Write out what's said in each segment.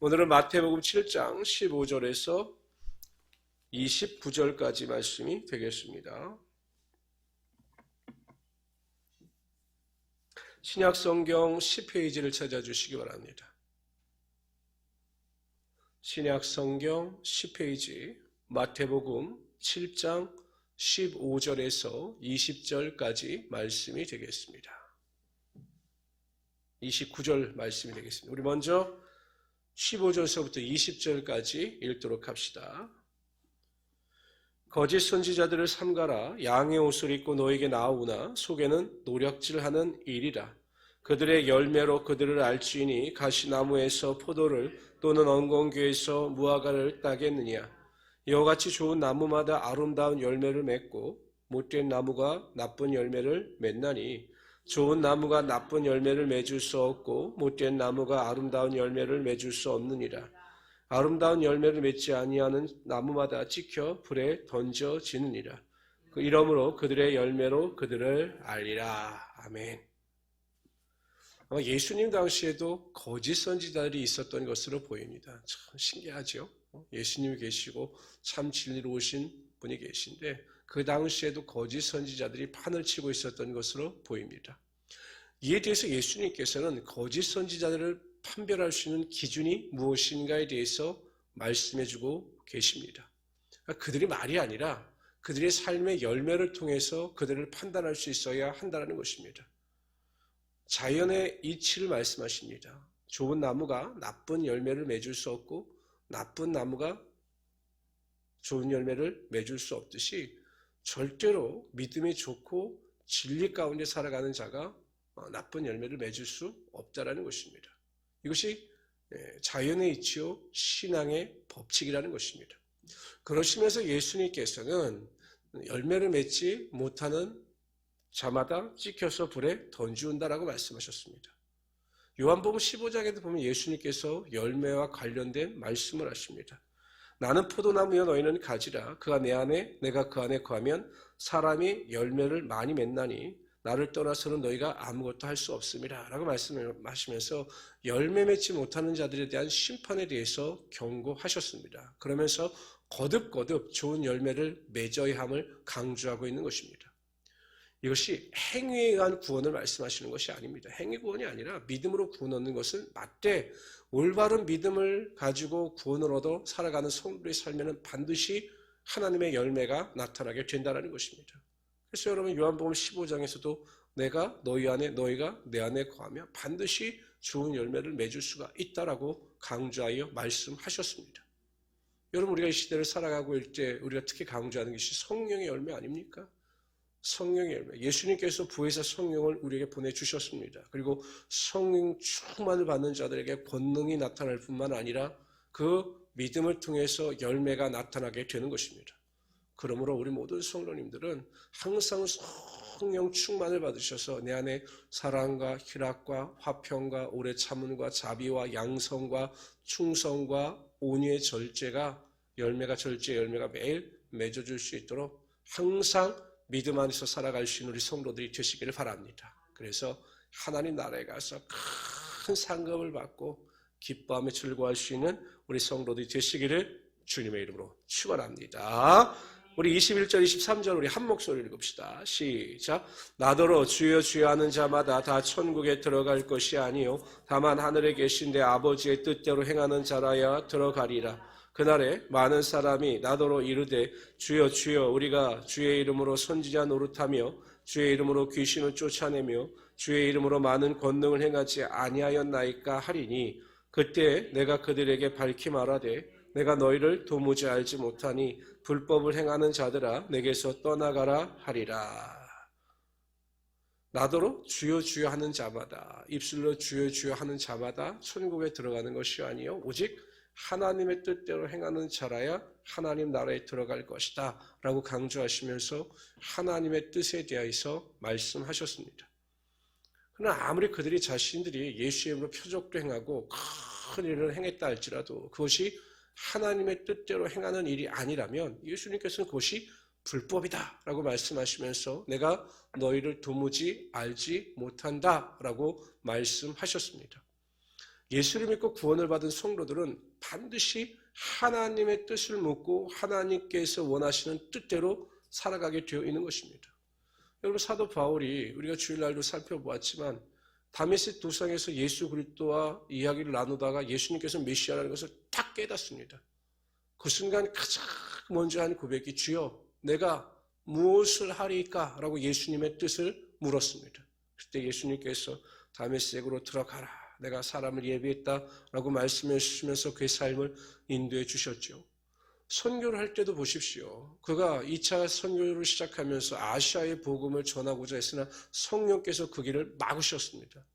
오늘은 마태복음 7장 15절에서 29절까지 말씀이 되겠습니다. 신약성경 10페이지를 찾아주시기 바랍니다. 신약성경 10페이지 마태복음 7장 15절에서 20절까지 말씀이 되겠습니다. 29절 말씀이 되겠습니다. 우리 먼저 15절서부터 20절까지 읽도록 합시다. 거짓 선지자들을 삼가라. 양의 옷을 입고 너에게 나오나 속에는 노력질하는 일이라. 그들의 열매로 그들을 알지니 가시나무에서 포도를 또는 엉겅퀴에서 무화과를 따겠느냐. 이와 같이 좋은 나무마다 아름다운 열매를 맺고 못된 나무가 나쁜 열매를 맺나니 좋은 나무가 나쁜 열매를 맺을 수 없고 못된 나무가 아름다운 열매를 맺을 수 없느니라. 아름다운 열매를 맺지 아니하는 나무마다 찍혀 불에 던져지느니라. 이러므로 그들의 열매로 그들을 알리라. 아멘. 예수님 당시에도 거짓 선지자들이 있었던 것으로 보입니다. 참 신기하죠? 예수님이 계시고 참 진리로 오신 분이 계신데 그 당시에도 거짓 선지자들이 판을 치고 있었던 것으로 보입니다. 이에 대해서 예수님께서는 거짓 선지자들을 판별할 수 있는 기준이 무엇인가에 대해서 말씀해주고 계십니다. 그들이 말이 아니라 그들의 삶의 열매를 통해서 그들을 판단할 수 있어야 한다는 것입니다. 자연의 이치를 말씀하십니다. 좋은 나무가 나쁜 열매를 맺을 수 없고 나쁜 나무가 좋은 열매를 맺을 수 없듯이 절대로 믿음이 좋고 진리 가운데 살아가는 자가 나쁜 열매를 맺을 수 없다는 것입니다. 이것이 자연의 이치요 신앙의 법칙이라는 것입니다. 그러시면서 예수님께서는 열매를 맺지 못하는 자마다 찍혀서 불에 던지운다라고 말씀하셨습니다. 요한복음 15장에도 보면 예수님께서 열매와 관련된 말씀을 하십니다. 나는 포도나무여 너희는 가지라. 그가 내 안에 내가 그 안에 거하면 사람이 열매를 많이 맺나니 나를 떠나서는 너희가 아무것도 할 수 없음이라 라고 말씀하시면서 열매 맺지 못하는 자들에 대한 심판에 대해서 경고하셨습니다. 그러면서 거듭거듭 좋은 열매를 맺어야 함을 강조하고 있는 것입니다. 이것이 행위에 의한 구원을 말씀하시는 것이 아닙니다. 행위 구원이 아니라 믿음으로 구원 얻는 것은 맞되 올바른 믿음을 가지고 구원을 얻어 살아가는 성도의 삶에는 반드시 하나님의 열매가 나타나게 된다는 것입니다. 그래서 여러분 요한복음 15장에서도 내가 너희 안에 너희가 내 안에 거하며 반드시 좋은 열매를 맺을 수가 있다라고 강조하여 말씀하셨습니다. 여러분 우리가 이 시대를 살아가고 있을 때 우리가 특히 강조하는 것이 성령의 열매 아닙니까? 성령의 열매. 예수님께서 부에서 성령을 우리에게 보내주셨습니다. 그리고 성령 충만을 받는 자들에게 권능이 나타날 뿐만 아니라 그 믿음을 통해서 열매가 나타나게 되는 것입니다. 그러므로 우리 모든 성도님들은 항상 성령 충만을 받으셔서 내 안에 사랑과 희락과 화평과 오래 참음과 자비와 양성과 충성과 온유의 절제가 절제의 열매가 매일 맺어줄 수 있도록 항상 믿음 안에서 살아갈 수 있는 우리 성도들이 되시기를 바랍니다. 그래서 하나님 나라에 가서 큰 상급을 받고 기뻐하며 즐거워할 수 있는 우리 성도들이 되시기를 주님의 이름으로 축원합니다. 우리 21절, 23절 우리 한 목소리로 읽읍시다. 시작. 나더러 주여 주여 하는 자마다 다 천국에 들어갈 것이 아니요 다만 하늘에 계신 내 아버지의 뜻대로 행하는 자라야 들어가리라. 그날에 많은 사람이 나더러 이르되 주여 주여 우리가 주의 이름으로 선지자 노릇하며 주의 이름으로 귀신을 쫓아내며 주의 이름으로 많은 권능을 행하지 아니하였나이까 하리니 그때 내가 그들에게 밝히 말하되 내가 너희를 도무지 알지 못하니 불법을 행하는 자들아 내게서 떠나가라 하리라. 나더러 주여 주여 하는 자마다 입술로 주여 주여 하는 자마다 천국에 들어가는 것이 아니요 오직 하나님의 뜻대로 행하는 자라야 하나님 나라에 들어갈 것이다 라고 강조하시면서 하나님의 뜻에 대해서 말씀하셨습니다. 그러나 아무리 그들이 자신들이 예수의 이름으로 표적도 행하고 큰 일을 행했다 할지라도 그것이 하나님의 뜻대로 행하는 일이 아니라면 예수님께서는 그것이 불법이다 라고 말씀하시면서 내가 너희를 도무지 알지 못한다 라고 말씀하셨습니다. 예수를 믿고 구원을 받은 성도들은 반드시 하나님의 뜻을 묻고 하나님께서 원하시는 뜻대로 살아가게 되어 있는 것입니다. 여러분, 사도 바울이 우리가 주일날도 살펴보았지만 다메섹 도상에서 예수 그리스도와 이야기를 나누다가 예수님께서 메시아라는 것을 딱 깨닫습니다. 그 순간 가장 먼저 한 고백이 주여 내가 무엇을 하리까? 라고 예수님의 뜻을 물었습니다. 그때 예수님께서 다메섹으로 들어가라. 내가 사람을 예비했다라고 말씀해 주시면서 그의 삶을 인도해 주셨죠. 선교를 할 때도 보십시오. 그가 2차 선교를 시작하면서 아시아의 복음을 전하고자 했으나 성령께서 그 길을 막으셨습니다.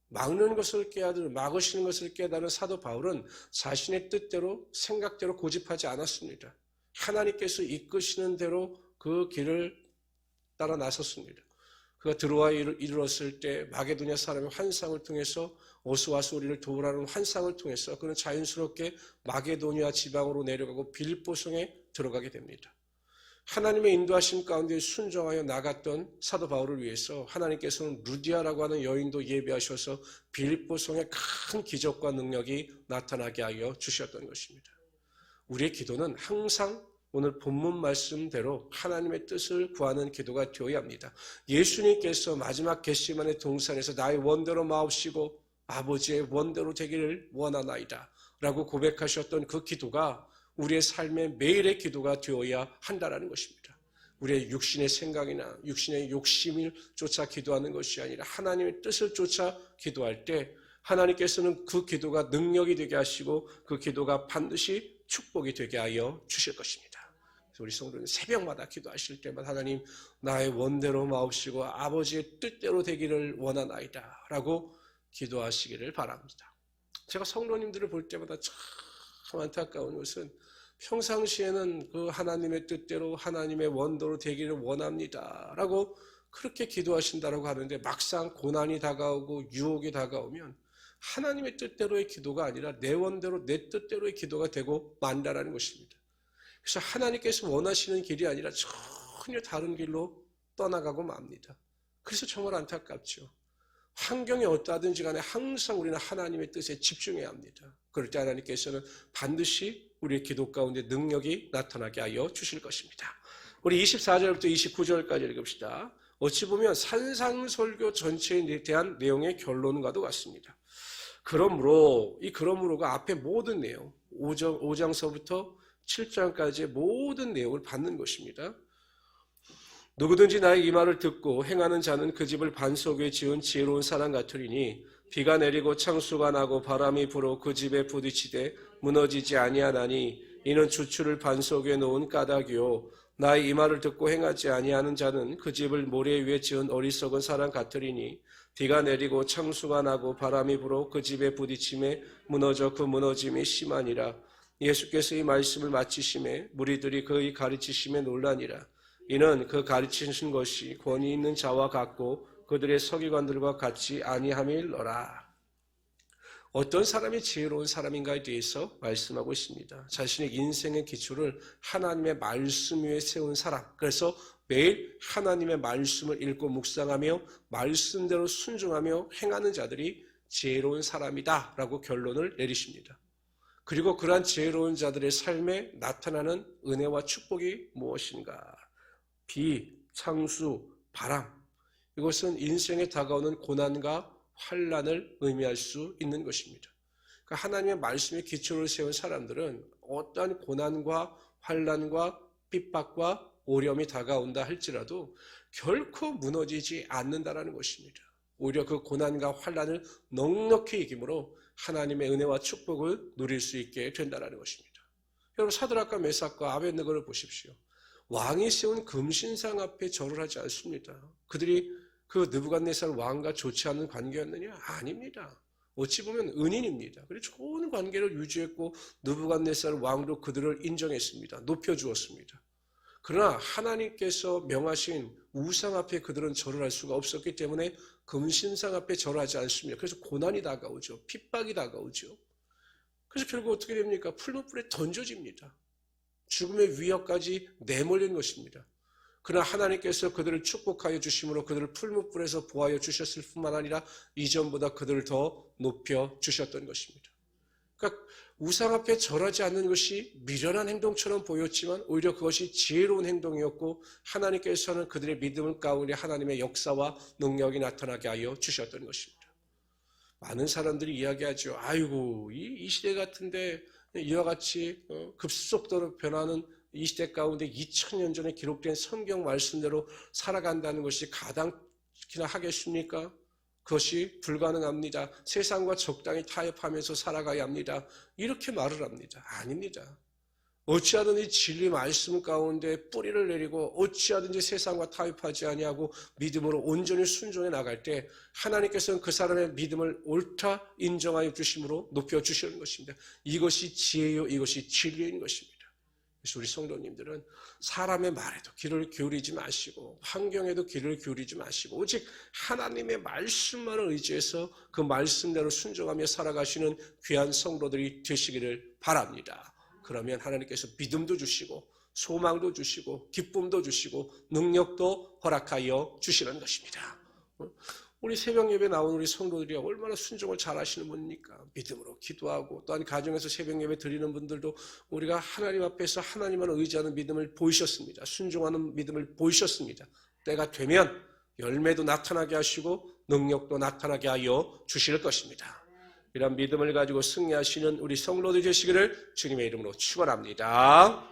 막는 것을 깨달은, 막으시는 것을 깨달은 사도 바울은 자신의 뜻대로 생각대로 고집하지 않았습니다. 하나님께서 이끄시는 대로 그 길을 따라 나섰습니다. 그가 드로아에 이르렀을 때 마게도냐 사람의 환상을 통해서 어서와서 우리를 도우라는 환상을 통해서 그는 자연스럽게 마게도냐 지방으로 내려가고 빌립보성에 들어가게 됩니다. 하나님의 인도하심 가운데 순종하여 나갔던 사도 바울을 위해서 하나님께서는 루디아라고 하는 여인도 예비하셔서 빌립보성에 큰 기적과 능력이 나타나게 하여 주셨던 것입니다. 우리의 기도는 항상 오늘 본문 말씀대로 하나님의 뜻을 구하는 기도가 되어야 합니다. 예수님께서 마지막 겟세마네 동산에서 나의 원대로 마옵시고 아버지의 원대로 되기를 원하나이다 라고 고백하셨던 그 기도가 우리의 삶의 매일의 기도가 되어야 한다는 것입니다. 우리의 육신의 생각이나 육신의 욕심을 쫓아 기도하는 것이 아니라 하나님의 뜻을 쫓아 기도할 때 하나님께서는 그 기도가 능력이 되게 하시고 그 기도가 반드시 축복이 되게 하여 주실 것입니다. 그래서 우리 성도는 새벽마다 기도하실 때마다 하나님 나의 원대로 마옵시고 아버지의 뜻대로 되기를 원하나이다 라고 기도하시기를 바랍니다. 제가 성도님들을 볼 때마다 참 안타까운 것은 평상시에는 그 하나님의 뜻대로 하나님의 원대로 되기를 원합니다 라고 그렇게 기도하신다고 하는데 막상 고난이 다가오고 유혹이 다가오면 하나님의 뜻대로의 기도가 아니라 내 원대로 내 뜻대로의 기도가 되고 만다라는 것입니다. 그래서 하나님께서 원하시는 길이 아니라 전혀 다른 길로 떠나가고 맙니다. 그래서 정말 안타깝죠. 환경이 어떠하든지 간에 항상 우리는 하나님의 뜻에 집중해야 합니다. 그럴 때 하나님께서는 반드시 우리의 기도 가운데 능력이 나타나게 하여 주실 것입니다. 우리 24절부터 29절까지 읽읍시다. 어찌 보면 산상설교 전체에 대한 내용의 결론과도 같습니다. 그러므로가 앞에 모든 내용, 5장서부터 7장까지의 모든 내용을 받는 것입니다. 누구든지 나의 이 말을 듣고 행하는 자는 그 집을 반석 위에 지은 지혜로운 사람 같으리니 비가 내리고 창수가 나고 바람이 불어 그 집에 부딪히되 무너지지 아니하나니 이는 주추를 반석 위에 놓은 까닭이요 나의 이 말을 듣고 행하지 아니하는 자는 그 집을 모래 위에 지은 어리석은 사람 같으리니 비가 내리고 창수가 나고 바람이 불어 그 집에 부딪힘에 무너져 그 무너짐이 심하니라. 예수께서 이 말씀을 마치심에 무리들이 그의 가르치심에 놀라니라. 이는 그 가르치신 것이 권위 있는 자와 같고 그들의 서기관들과 같지 아니함일러라. 어떤 사람이 지혜로운 사람인가에 대해서 말씀하고 있습니다. 자신의 인생의 기초를 하나님의 말씀 위에 세운 사람. 그래서 매일 하나님의 말씀을 읽고 묵상하며 말씀대로 순종하며 행하는 자들이 지혜로운 사람이다 라고 결론을 내리십니다. 그리고 그러한 지혜로운 자들의 삶에 나타나는 은혜와 축복이 무엇인가? 비, 창수, 바람. 이것은 인생에 다가오는 고난과 환난을 의미할 수 있는 것입니다. 그러니까 하나님의 말씀에 기초를 세운 사람들은 어떠한 고난과 환난과 핍박과 오렴이 다가온다 할지라도 결코 무너지지 않는다라는 것입니다. 오히려 그 고난과 환난을 넉넉히 이김으로 하나님의 은혜와 축복을 누릴 수 있게 된다는 것입니다. 여러분 사드락과 메삭과 아벳느고를 보십시오. 왕이 세운 금신상 앞에 절을 하지 않습니다. 그들이 그 느부갓네살 왕과 좋지 않은 관계였느냐? 아닙니다. 어찌 보면 은인입니다. 그래서 좋은 관계를 유지했고 느부갓네살 왕도 그들을 인정했습니다. 높여주었습니다. 그러나 하나님께서 명하신 우상 앞에 그들은 절을 할 수가 없었기 때문에 금신상 앞에 절하지 않습니다. 그래서 고난이 다가오죠. 핍박이 다가오죠. 그래서 결국 어떻게 됩니까? 풀무불에 던져집니다. 죽음의 위협까지 내몰린 것입니다. 그러나 하나님께서 그들을 축복하여 주심으로 그들을 풀무불에서 보하여 주셨을 뿐만 아니라 이전보다 그들을 더 높여 주셨던 것입니다. 그러니까 우상 앞에 절하지 않는 것이 미련한 행동처럼 보였지만 오히려 그것이 지혜로운 행동이었고 하나님께서는 그들의 믿음 가운데 하나님의 역사와 능력이 나타나게 하여 주셨던 것입니다. 많은 사람들이 이야기하죠. 아이고 이 시대 같은데 이와 같이 급속도로 변하는 이 시대 가운데 2000년 전에 기록된 성경 말씀대로 살아간다는 것이 가당키나 하겠습니까? 그것이 불가능합니다. 세상과 적당히 타협하면서 살아가야 합니다. 이렇게 말을 합니다. 아닙니다. 어찌하든지 진리 말씀 가운데 뿌리를 내리고 어찌하든지 세상과 타협하지 아니하고 믿음으로 온전히 순종해 나갈 때 하나님께서는 그 사람의 믿음을 옳다 인정하여 주심으로 높여주시는 것입니다. 이것이 지혜요 이것이 진리인 것입니다. 그래서 우리 성도님들은 사람의 말에도 귀를 기울이지 마시고 환경에도 귀를 기울이지 마시고 오직 하나님의 말씀만을 의지해서 그 말씀대로 순종하며 살아가시는 귀한 성도들이 되시기를 바랍니다. 그러면 하나님께서 믿음도 주시고 소망도 주시고 기쁨도 주시고 능력도 허락하여 주시는 것입니다. 우리 새벽 예배 나온 우리 성도들이 얼마나 순종을 잘하시는 분입니까? 믿음으로 기도하고 또한 가정에서 새벽 예배 드리는 분들도 우리가 하나님 앞에서 하나님만 의지하는 믿음을 보이셨습니다. 순종하는 믿음을 보이셨습니다. 때가 되면 열매도 나타나게 하시고 능력도 나타나게 하여 주실 것입니다. 이런 믿음을 가지고 승리하시는 우리 성도들 되시기를 주님의 이름으로 축원합니다.